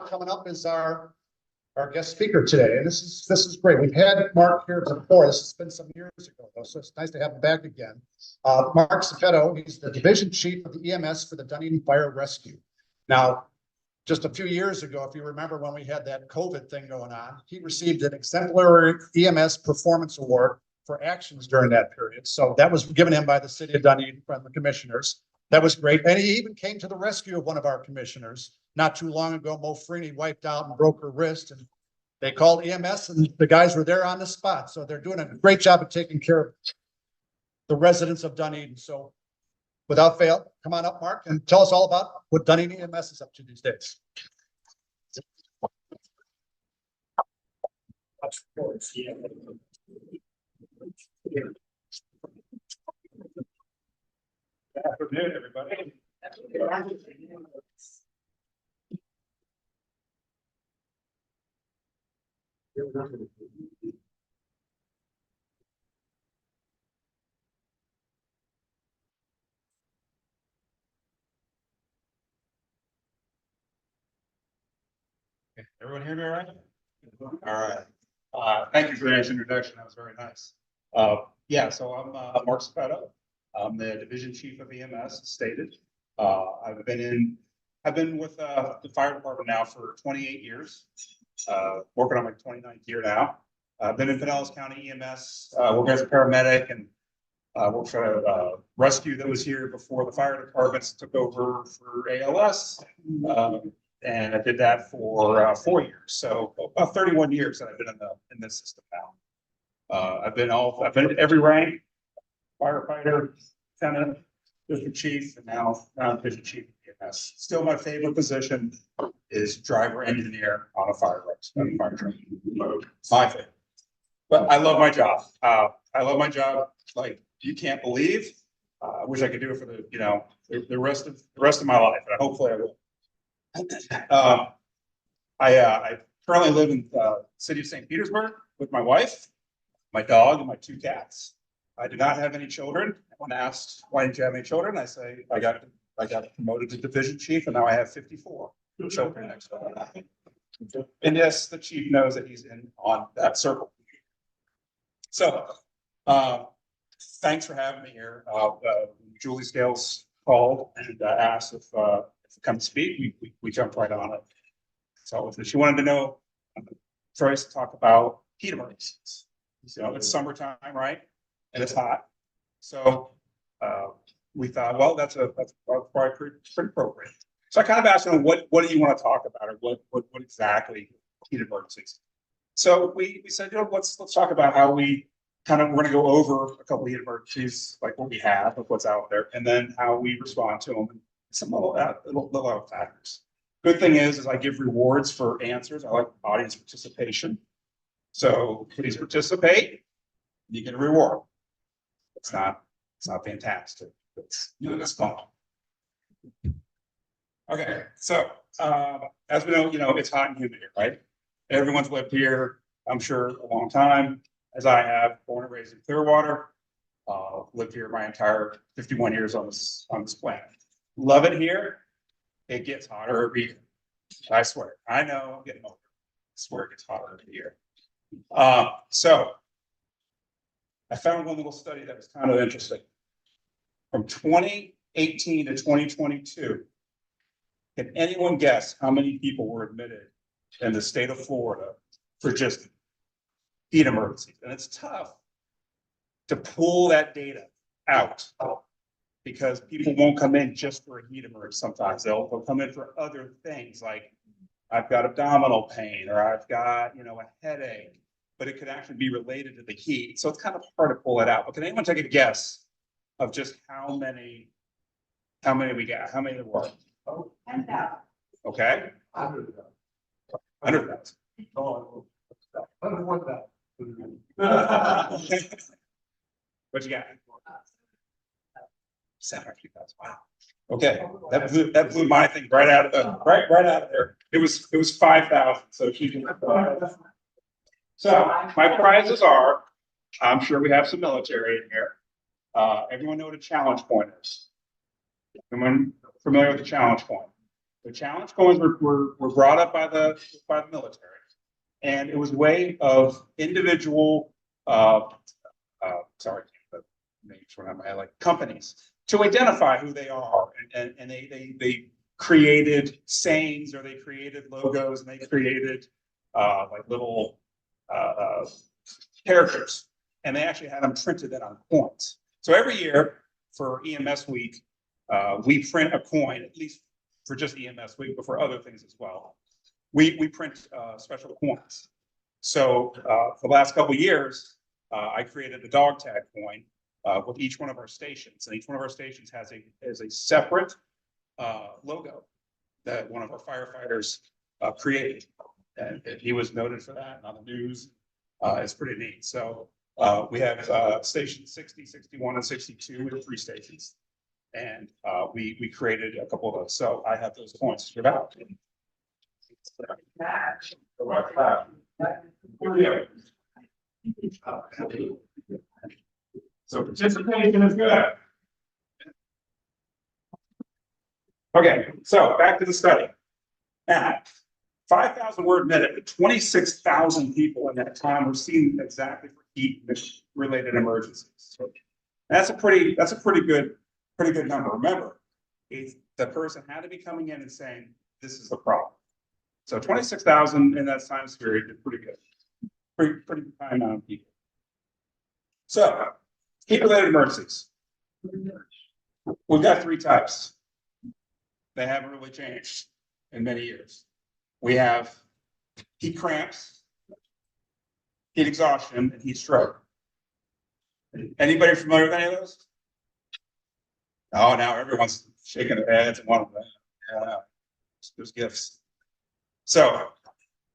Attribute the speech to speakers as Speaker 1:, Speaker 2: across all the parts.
Speaker 1: Coming up is our guest speaker today, and this is great. We've had Mark here before. This has been some years ago, though, so it's nice to have him back again. Mark Ziipeto, he's the division chief of the EMS for the Dunedin Fire Rescue. Now, just a few years ago, if you remember when we had that COVID thing going on, he received an exemplary EMS performance award for actions during that period. So that was given him by the city of Dunedin from the commissioners. That was great. And he even came to the rescue of one of our commissioners not too long ago. Mo Freeney wiped out and broke her wrist, and they called EMS, and the guys were there on the spot. So they're doing a great job of taking care of the residents of Dunedin. So without fail, come on up, Mark, and tell us all about what Dunedin EMS is up to these days.
Speaker 2: Good afternoon, everybody. Everyone hear me all right? All right. Thank you for that introduction. That was very nice. Yeah, so I'm Mark Ziiprto. I'm the division chief of EMS, as stated. I've been with the fire department now for 28 years, working on my 29th year now. I've been in Pinellas County EMS, working as a paramedic, and worked for a rescue that was here before the fire departments took over for ALS. And I did that for 4 years, so about 31 years that I've been in this system now. I've been at every rank: firefighter, lieutenant, district chief, and now division chief of EMS. Still, my favorite position is driver engineer on a fire truck. My favorite, but I love my job. I love my job like you can't believe. I wish I could do it for the rest of my life, and hopefully I will. I currently live in the city of St. Petersburg with my wife, my dog, and my 2 cats. I do not have any children. When asked why didn't you have any children, I say I got promoted to division chief, and now I have 54 children next door. And yes, the chief knows that he's in on that circle. So, thanks for having me here. Julie Scales called and asked if come speak. We jumped right on it. So she wanted to know, tries to talk about heat emergencies. So it's summertime, right? And it's hot. So we thought, well, that's probably pretty appropriate. So I kind of asked them, what do you want to talk about, or what exactly heat emergencies? So we said, let's talk about how we're going to go over a couple of heat emergencies, like what we have, of what's out there, and then how we respond to them. Some little factors. Good thing is I give rewards for answers. I like audience participation. So please participate. You get a reward. It's not fantastic. It's fun. Okay, so as we know, it's hot and humid here, right? Everyone's lived here, I'm sure, a long time, as I have. Born and raised in Clearwater. Lived here my entire 51 years on this planet. Love it here. It gets hotter every year. I swear. I know I'm getting older. I swear it gets hotter every year. So I found one little study that was kind of interesting. From 2018 to 2022, can anyone guess how many people were admitted in the state of Florida for just heat emergencies? And it's tough to pull that data out, because people won't come in just for a heat emergency. Sometimes they'll come in for other things, like I've got abdominal pain, or I've got a headache, but it could actually be related to the heat. So it's kind of hard to pull it out. But can anyone take a guess of just how many we got? How many there were?
Speaker 3: 10,000.
Speaker 2: Okay. 100,000.
Speaker 1: Oh,
Speaker 2: 101,000. What you got? 700,000. Wow. Okay, that blew my thing right out of there. It was 5,000. So she can. So my prizes are, I'm sure we have some military in here. Everyone know what a challenge point is? Everyone familiar with the challenge point? The challenge coins were brought up by the military, and it was a way of individual, sorry, the names were on my head, like companies to identify who they are, and they created sayings, or they created logos, and they created like little characters, and they actually had them printed in on coins. So every year for EMS week, we print a coin, at least for just EMS week, but for other things as well. We print special coins. So for the last couple of years, I created a dog tag coin with each one of our stations, and each one of our stations has a separate logo that one of our firefighters created, and he was noted for that on the news. It's pretty neat. So we have station 60, 61, and 62. We have 3 stations, and we created a couple of those. So I have those points figured out. So participation is good. Okay, so back to the study. Now, 5,000 word minute, 26,000 people in that time were seen exactly for heat related emergencies. So that's a pretty good number. Remember, the person had to be coming in and saying, this is the problem. So 26,000 in that time period is pretty good. Pretty high amount of people. So heat related emergencies. We've got 3 types. They haven't really changed in many years. We have heat cramps, heat exhaustion, and heat stroke. Anybody familiar with any of those? Oh, now everyone's shaking their heads and wanting to, yeah, there's gifts. So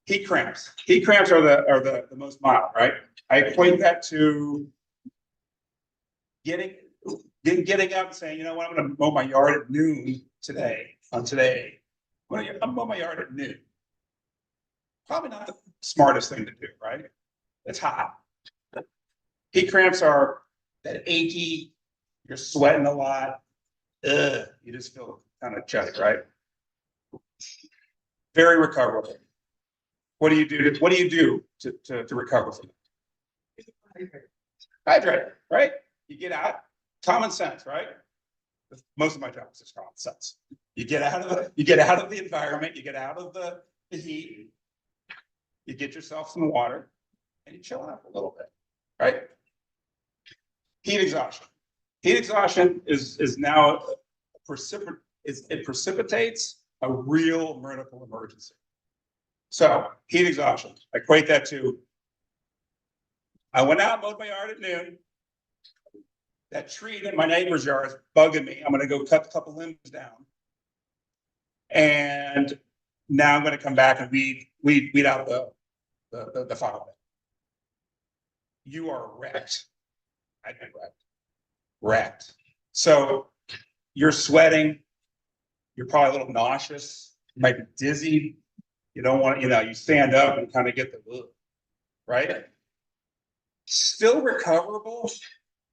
Speaker 2: heat cramps. Heat cramps are the most mild, right? I equate that to getting up and saying, you know what, I'm going to mow my yard at noon today. I'm gonna mow my yard at noon. Probably not the smartest thing to do, right? It's hot. Heat cramps are that achy, you're sweating a lot. You just feel kind of chilly, right? Very recoverable. What do you do to recover from it? Hydrate, right? You get out. Common sense, right? Most of my job is just common sense. You get out of the environment, you get out of the heat, you get yourself some water, and you chill out a little bit, right? Heat exhaustion. Heat exhaustion is now it precipitates a real medical emergency. So heat exhaustion, I equate that to, I went out and mowed my yard at noon. That tree in my neighbor's yard is bugging me. I'm going to go cut a couple limbs down. And now I'm going to come back and weed out the fire. You are wrecked. I've been wrecked. So you're sweating. You're probably a little nauseous. You might be dizzy. You don't want to, you stand up and kind of get the look, right? Still recoverable,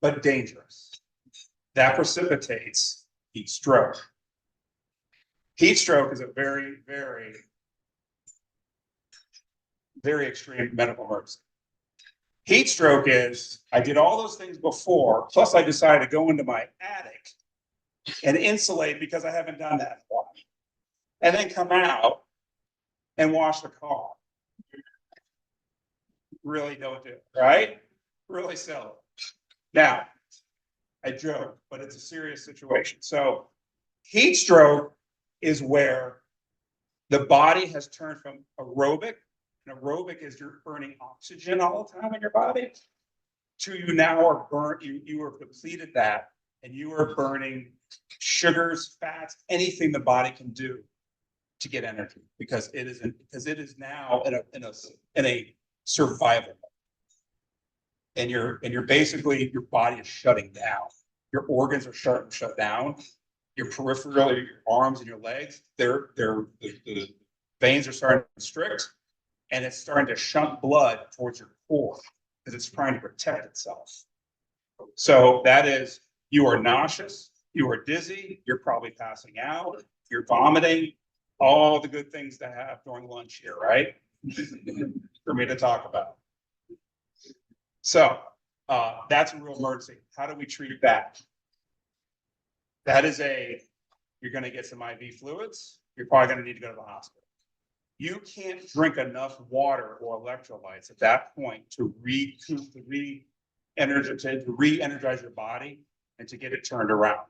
Speaker 2: but dangerous. That precipitates heat stroke. Heat stroke is a very, very, very extreme medical emergency. Heat stroke is, I did all those things before, plus I decided to go into my attic and insulate because I haven't done that in a while. And then come out and wash the car. Really don't do it, right? Really silly. Now, I joke, but it's a serious situation. So heat stroke is where the body has turned from aerobic, and aerobic is you're burning oxygen all the time in your body, to you now are burnt, you are depleted that, and you are burning sugars, fats, anything the body can do to get energy, because it is now in a survival mode. And you're basically, your body is shutting down. Your organs are starting to shut down. Your peripheral, your arms and your legs, the veins are starting to constrict, and it's starting to shunt blood towards your core because it's trying to protect itself. So that is, you are nauseous, you are dizzy, you're probably passing out, you're vomiting, all the good things to have during lunch here, right? For me to talk about. So that's a real emergency. How do we treat that? That is you're going to get some IV fluids. You're probably going to need to go to the hospital. You can't drink enough water or electrolytes at that point to re-energize your body and to get it turned around.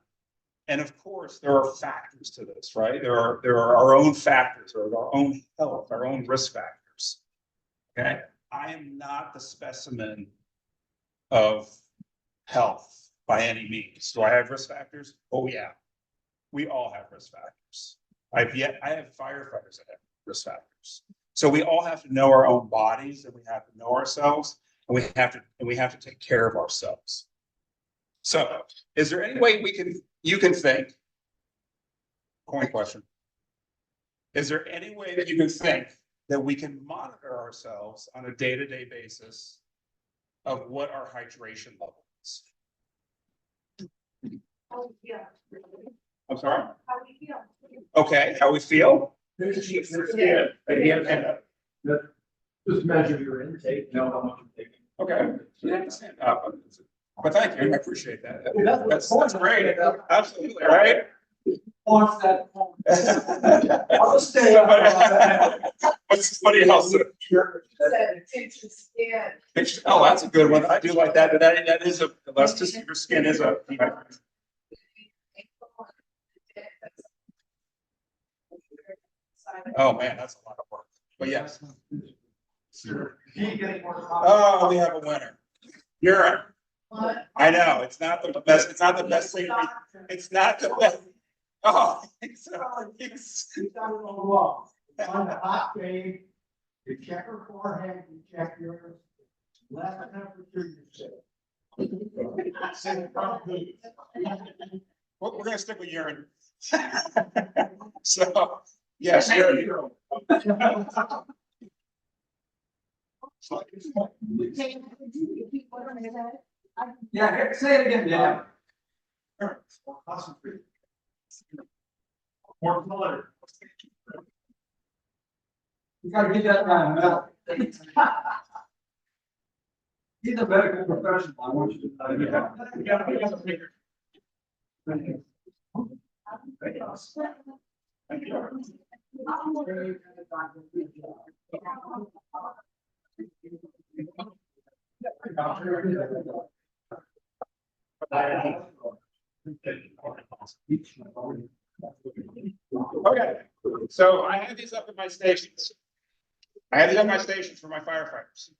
Speaker 2: And of course, there are factors to this, right? There are our own factors, or our own health, our own risk factors. Okay, I am not the specimen of health by any means. Do I have risk factors? Oh yeah, we all have risk factors. I have firefighters that have risk factors. So we all have to know our own bodies, and we have to know ourselves, and we have to take care of ourselves. So, is there any way you can think? Coin question. Is there any way that you can think that we can monitor ourselves on a day-to-day basis of what our hydration level is?
Speaker 3: Oh, yeah.
Speaker 2: I'm sorry?
Speaker 3: How do you feel?
Speaker 2: Okay, how we feel?
Speaker 4: Just measure your intake, know how much you're taking.
Speaker 2: Okay. Yeah, stand up. But thank you, I appreciate that. That's great. Absolutely, right?
Speaker 4: Wants that. I'll just stay up.
Speaker 2: What's somebody else?
Speaker 3: That attention skin.
Speaker 2: Oh, that's a good one. I do like that. That is elasticity of your skin is a. Oh, man, that's a lot of work. But yes. Oh, we have a winner. Urine.
Speaker 3: What?
Speaker 2: I know, it's not the best, it's not the best thing. It's not the best. Oh, it's.
Speaker 4: On the hot day, you check her forehead, you check yours, less temperature, you say.
Speaker 2: Well, we're gonna stick with urine. So, yes, urine.
Speaker 4: Yeah, say it again, Dan. More color. You gotta get that guy metal. He's a medical professional, I want you to know. Thank you. Thank you.
Speaker 2: Okay, so I have these up at my stations. I have these at my stations for my firefighters.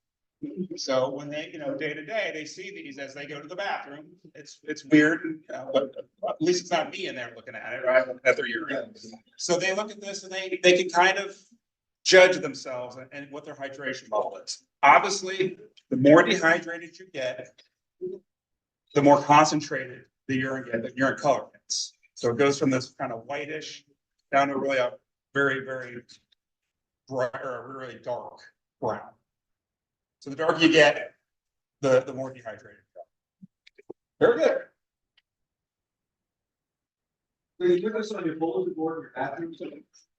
Speaker 2: So when they, day to day, they see these as they go to the bathroom. It's weird, but at least it's not me in there looking at it, right? At their urine. So they look at this and they can kind of judge themselves and what their hydration level is. Obviously, the more dehydrated you get, the more concentrated the urine color gets. So it goes from this kind of whitish down to really a very, very bright or really dark brown. So the darker you get, the more dehydrated you go. Very good.
Speaker 4: So you put this on your bulletin board in your bathroom?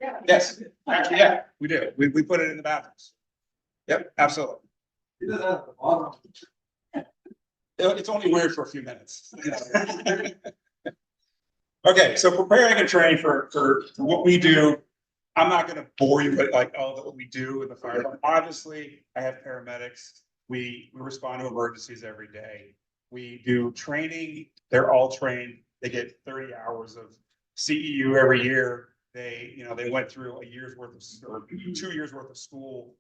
Speaker 3: Yeah.
Speaker 2: Yes, actually, yeah, we do. We put it in the bathrooms. Yep, absolutely.
Speaker 4: It doesn't have the bottom.
Speaker 2: It's only weird for a few minutes. Okay, so preparing and training for what we do. I'm not going to bore you with like all that we do in the fire department. Obviously, I have paramedics. We respond to emergencies every day. We do training. They're all trained. They get 30 hours of CEU every year. They went through a year's worth of or 2 years worth of school.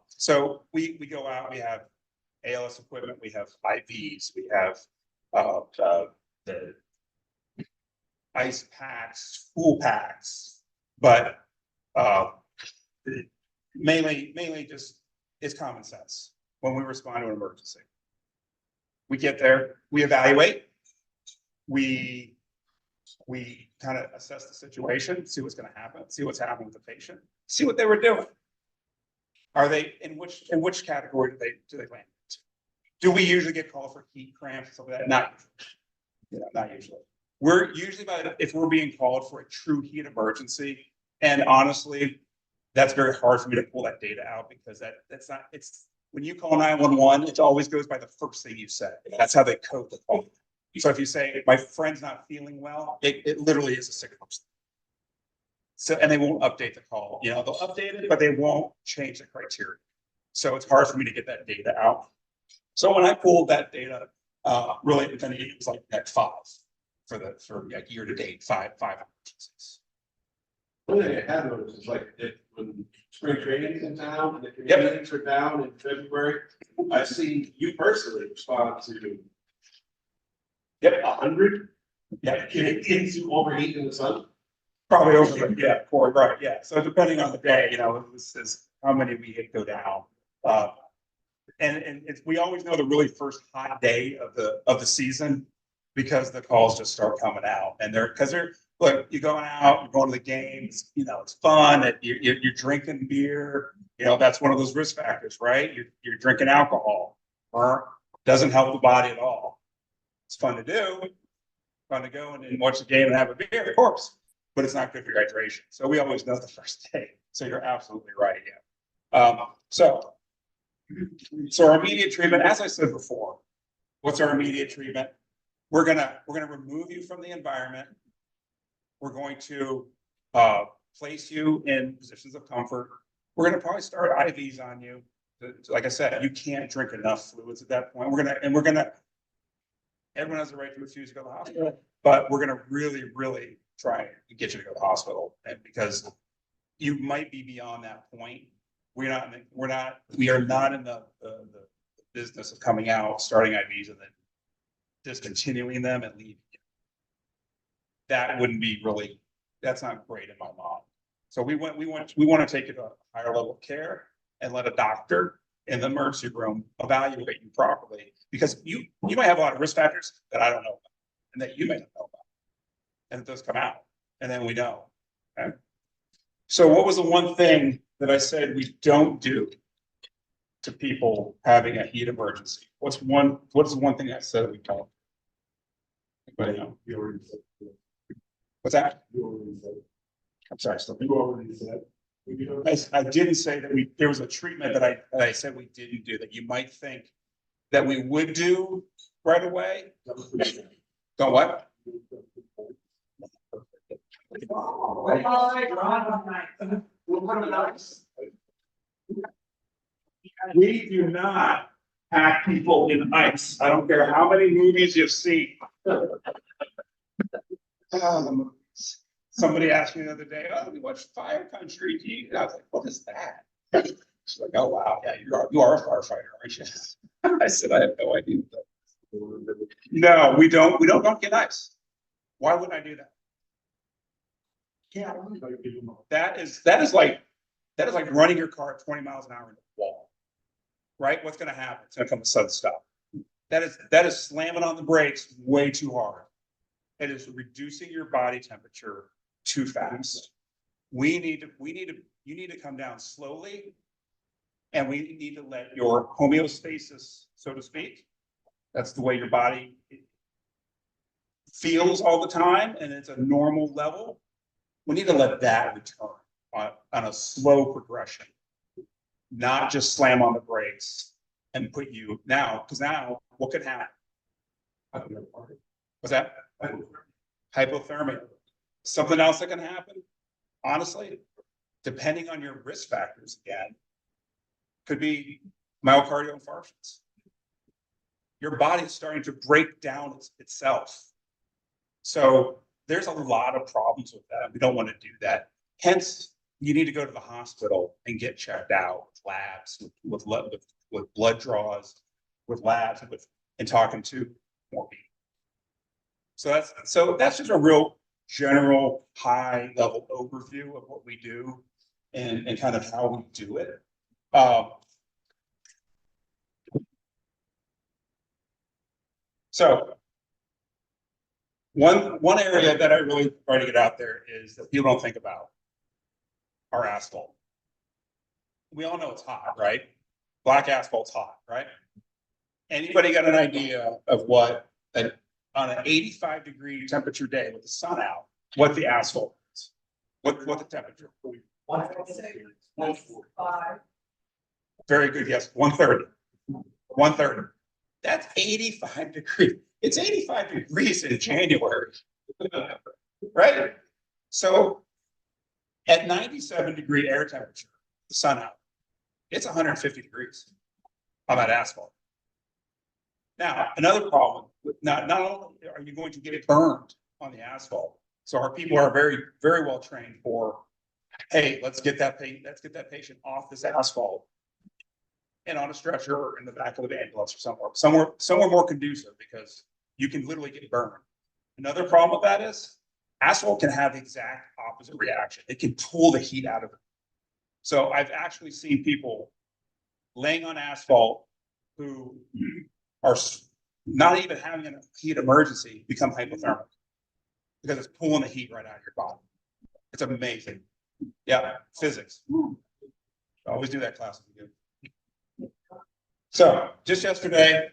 Speaker 2: So we go out. We have ALS equipment. We have IVs. We have the ice packs, pool packs. But mainly just it's common sense when we respond to an emergency. We get there, we evaluate, we kind of assess the situation, see what's going to happen, see what's happening with the patient, see what they were doing. Are they in which category do they land? Do we usually get called for heat cramps and stuff like that? Not usually. Not usually. We're usually if we're being called for a true heat emergency, And honestly, that's very hard for me to pull that data out because that's not, it's, when you call 911, it always goes by the first thing you say. That's how they code the call. So if you say, my friend's not feeling well, it literally is a sick person. So, and they won't update the call, you know, they'll update it, but they won't change the criteria. So it's hard for me to get that data out. So when I pulled that data, really, it was like at 5 for like year to date, five emergencies.
Speaker 5: One thing I have noticed is like when spring training is in town and the communities are down in February, I've seen you personally respond to.
Speaker 2: Yep.
Speaker 5: 100
Speaker 2: Yeah,
Speaker 5: kids who overheat in the sun.
Speaker 2: probably over, yeah, right, yeah. So depending on the day, you know, this is how many we hit go down. And it's, we always know the really first hot day of the season because the calls just start coming out and look, you're going out, you're going to the games, you know, it's fun, you're drinking beer, you know, that's one of those risk factors, right? You're drinking alcohol, or doesn't help the body at all. It's fun to do, fun to go and watch the game and have a beer, of course, but it's not good for your hydration. So we always know the first day. So you're absolutely right, yeah. So our immediate treatment, as I said before, what's our immediate treatment? We're gonna remove you from the environment. We're going to place you in positions of comfort. We're gonna probably start IVs on you. Like I said, you can't drink enough fluids at that point. Everyone has the right to refuse to go to the hospital, but we're gonna really try and get you to go to the hospital, and because you might be beyond that point. We are not in the business of coming out, starting IVs and then discontinuing them and leaving. That wouldn't be really, that's not great in my mind. So we want to take you to a higher level of care and let a doctor in the emergency room evaluate you properly, because you might have a lot of risk factors that I don't know about and that you may not know about. And it does come out, and then we know. Okay? So what was the one thing that I said we don't do to people having a heat emergency? What is the one thing I said we don't? Anybody know? What's that? I'm sorry, I didn't say that there was a treatment that I said we didn't do that you might think that we would do right away. Don't what? We do not pack people in ice. I don't care how many movies you've seen. Somebody asked me the other day, "Oh, we watched Fire Country." And I was like, "What is that?" She's like, "Oh wow, yeah, you are a firefighter, aren't you?" I said, "I have no idea." No, we don't get ice. Why would I do that?
Speaker 5: Yeah.
Speaker 2: That is like running your car at 20 miles an hour into the wall. Right? What's gonna happen? It's gonna come a sudden stop. That is slamming on the brakes way too hard. It is reducing your body temperature too fast. You need to come down slowly, and we need to let your homeostasis, so to speak. That's the way your body feels all the time, and it's a normal level. We need to let that return on a slow progression, not just slam on the brakes and put you now, because now what could happen? What's that? Hypothermia. Something else that can happen, honestly, depending on your risk factors again, could be myocardial infarctions. Your body is starting to break down itself. So there's a lot of problems with that. We don't want to do that. Hence, you need to go to the hospital and get checked out with labs, with blood draws, with labs, and talking to more people. So that's just a real general high level overview of what we do and kind of how we do it. So one area that I really try to get out there is that people don't think about our asphalt. We all know it's hot, right? Black asphalt's hot, right? Anybody got an idea of what on an 85-degree temperature day with the sun out, what the asphalt is? What the temperature?
Speaker 3: 1.5.
Speaker 2: Very good, yes, 130. 130. That's 85 degrees. It's 85 degrees in January. Right? So at 97-degree air temperature, the sun out, it's 150 degrees on that asphalt. Now, another problem, not only are you going to get burned on the asphalt, so our people are very, very well trained for, hey, let's get that patient off this asphalt and on a stretcher or in the back of the ambulance or somewhere more conducive, because you can literally get burned. Another problem with that is asphalt can have the exact opposite reaction. It can pull the heat out of it. So I've actually seen people laying on asphalt who are not even having a heat emergency become hypothermic because it's pulling the heat right out of your body. It's amazing. Yeah, physics. I always do that class. So just yesterday,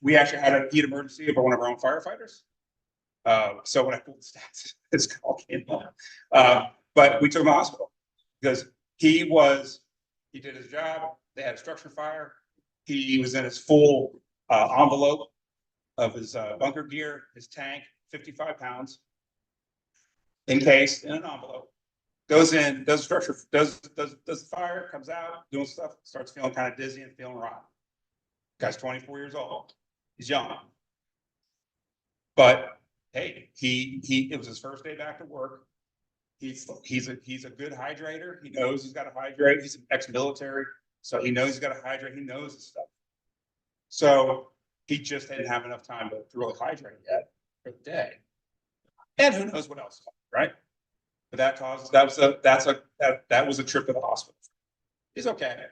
Speaker 2: we actually had a heat emergency for one of our own firefighters. So when I pulled the stats, it's called but we took him to the hospital because he did his job. They had a structure fire. He was in his full envelope of his bunker gear, his tank, 55 pounds, encased in an envelope. Goes in, does structure, does the fire, comes out, doing stuff, starts feeling kind of dizzy and feeling rotten. Guy's 24 years old. He's young. But hey, it was his first day back to work. He's a good hydrator. He knows he's got to hydrate. He's an ex-military, so he knows he's got to hydrate. He knows his stuff. So he just didn't have enough time to really hydrate yet for the day. And who knows what else, right? But that was a trip to the hospital. He's okay.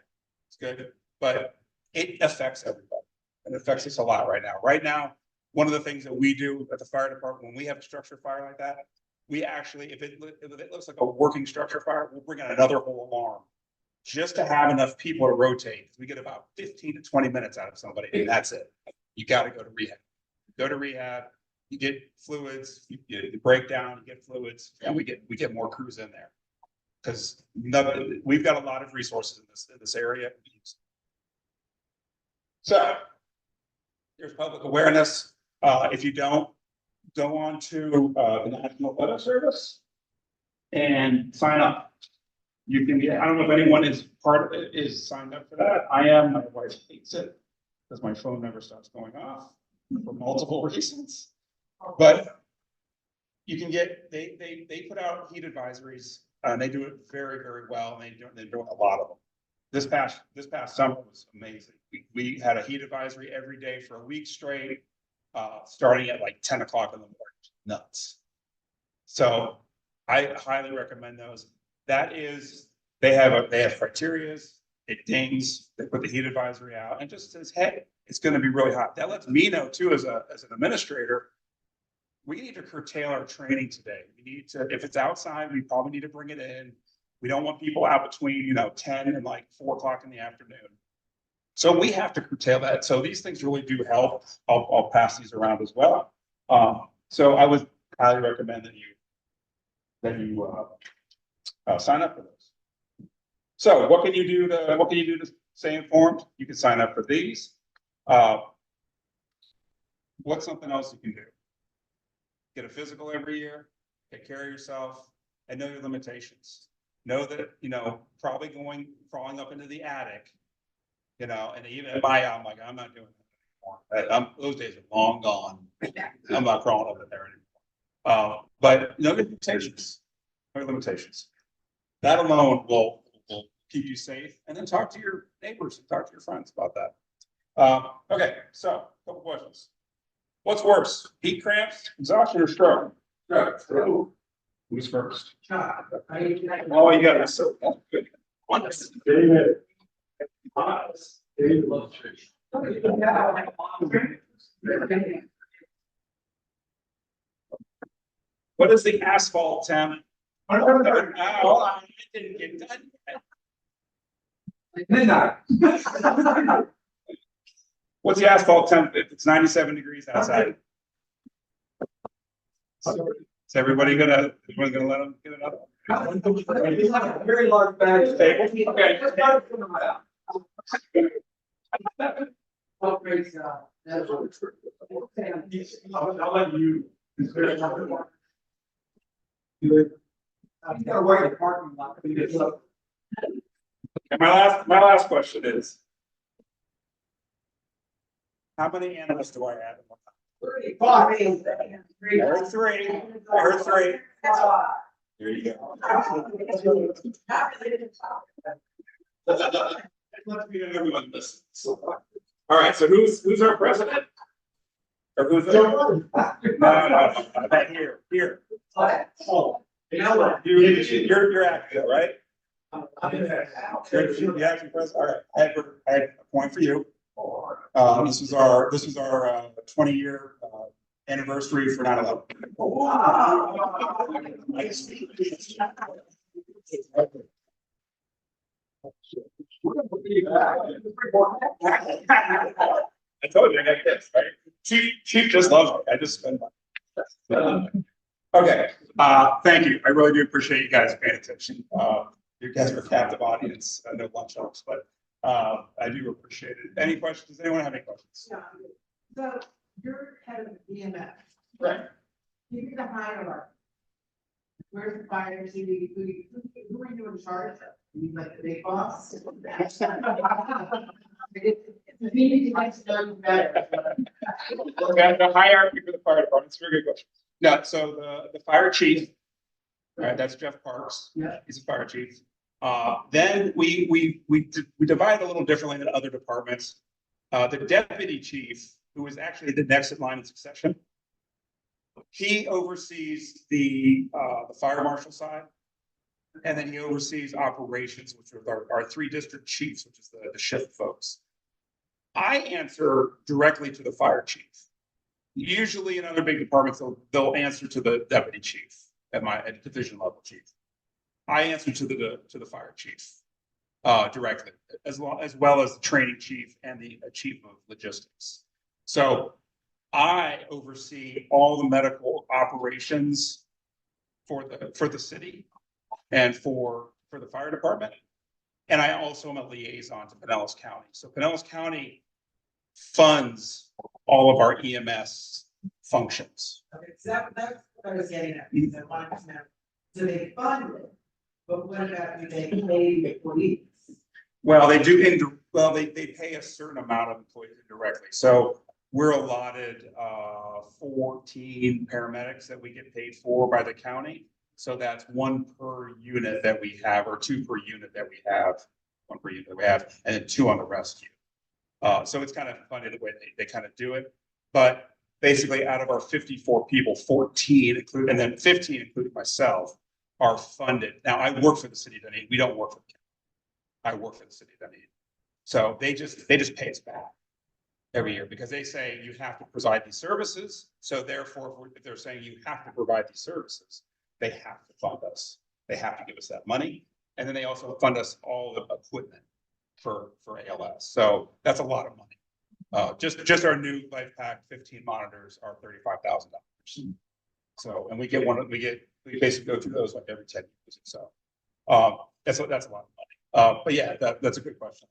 Speaker 2: It's good, but it affects everybody. It affects us a lot right now. Right now, one of the things that we do at the fire department when we have a structure fire like that, we actually, if it looks like a working structure fire, we'll bring in another whole alarm just to have enough people to rotate. We get about 15 to 20 minutes out of somebody, and that's it. You got to go to rehab. Go to rehab. You get fluids. You break down. You get fluids, and we get more crews in there because we've got a lot of resources in this area. So there's public awareness. If you don't, go on to the National Weather Service and sign up. You can get, I don't know if anyone is signed up for that. I am. My wife hates it because my phone never stops going off for multiple reasons. But you can get, they put out heat advisories and they do it very, very well. And they're doing a lot of them. This past summer was amazing. We had a heat advisory every day for a week straight, starting at like 10 o'clock in the morning. Nuts. So I highly recommend those. That is, they have criterias, it dings, they put the heat advisory out and just says, hey, it's going to be really hot. That lets me know too, as an administrator, we need to curtail our training today. We need to, if it's outside, we probably need to bring it in. We don't want people out between, 10 and like 4 o'clock in the afternoon. So we have to curtail that. So these things really do help. I'll pass these around as well. So I would highly recommend that you sign up for those. So what can you do to stay informed? You can sign up for these. What's something else you can do? Get a physical every year, take care of yourself, and know your limitations. Know that, probably crawling up into the attic, and even at my, I'm like, I'm not doing that anymore. Those days are long gone. I'm not crawling up in there anymore. But know your limitations. Know your limitations. That alone will keep you safe. And then talk to your neighbors and talk to your friends about that. Okay, so a couple questions. What's worse, heat cramps, exhaustion, or stroke? Stroke. Who's first? Oh, you got it. So good.
Speaker 4: David. David loves fish.
Speaker 2: What is the asphalt temp? Oh, I didn't get done yet.
Speaker 4: Midnight.
Speaker 2: What's the asphalt temp if it's 97 degrees outside? Is everybody gonna let them get another?
Speaker 4: It's like a very large bag.
Speaker 2: Okay.
Speaker 4: Upgrades, that's what it's. I'll let you. Do it. You gotta write a parking lot.
Speaker 2: And my last question is. How many animals do I have? I heard three. I heard three. There you go. Let's be everyone listens. All right, so who's our president? Or who's no, here.
Speaker 4: Oh, you know what?
Speaker 2: You're acting, right? You're the acting president. All right, I had a point for you. This was our 20-year anniversary for 9/11. I told you I got this, right? Chief just loves me. I just spend money. Okay, thank you. I really do appreciate you guys paying attention. You guys are a captive audience. I know lunch hours, but I do appreciate it. Any questions? Does anyone have any questions?
Speaker 3: Yeah. So you're head of EMS.
Speaker 2: Right.
Speaker 3: You get a hierarchy. Where's the fire chief? Who are you in charge of? You like the big boss? The meeting likes to know better.
Speaker 2: The hierarchy for the fire department. It's a very good question. No, so the fire chief, right? That's Jeff Parks.
Speaker 3: Yeah.
Speaker 2: He's a fire chief. Then we divide a little differently than other departments. The deputy chief, who is actually the next in line of succession, he oversees the fire marshal side, and then he oversees operations, which are our 3 district chiefs, which is the shift folks. I answer directly to the fire chief. Usually in other big departments, they'll answer to the deputy chief at division level chief. I answer to the fire chief directly, as well as the training chief and the chief of logistics. So I oversee all the medical operations for the city and for the fire department. And I also am a liaison to Pinellas County. So Pinellas County funds all of our EMS functions.
Speaker 3: Okay, so that's what I was getting at. That 1%. So they fund it, but what about do they pay the employees?
Speaker 2: Well, they do. They pay a certain amount of employees indirectly. So we're allotted 14 paramedics that we get paid for by the county. So that's 1 per unit that we have, or 2 per unit that we have, 1 per unit that we have, and then 2 on the rescue. So it's kind of funny the way they kind of do it. But basically, out of our 54 people, 14 and then 15, including myself, are funded. Now, I work for the city of Dunedin. We don't work for the county. I work for the city of Dunedin. So they just pay us back every year because they say you have to provide these services. So therefore, if they're saying you have to provide these services, they have to fund us. They have to give us that money. And then they also fund us all the equipment for ALS. So that's a lot of money. Just our new Life Pack 15 monitors are $35,000. So, and we basically go through those like every 10 years. So that's a lot of money. But yeah, that's a good question.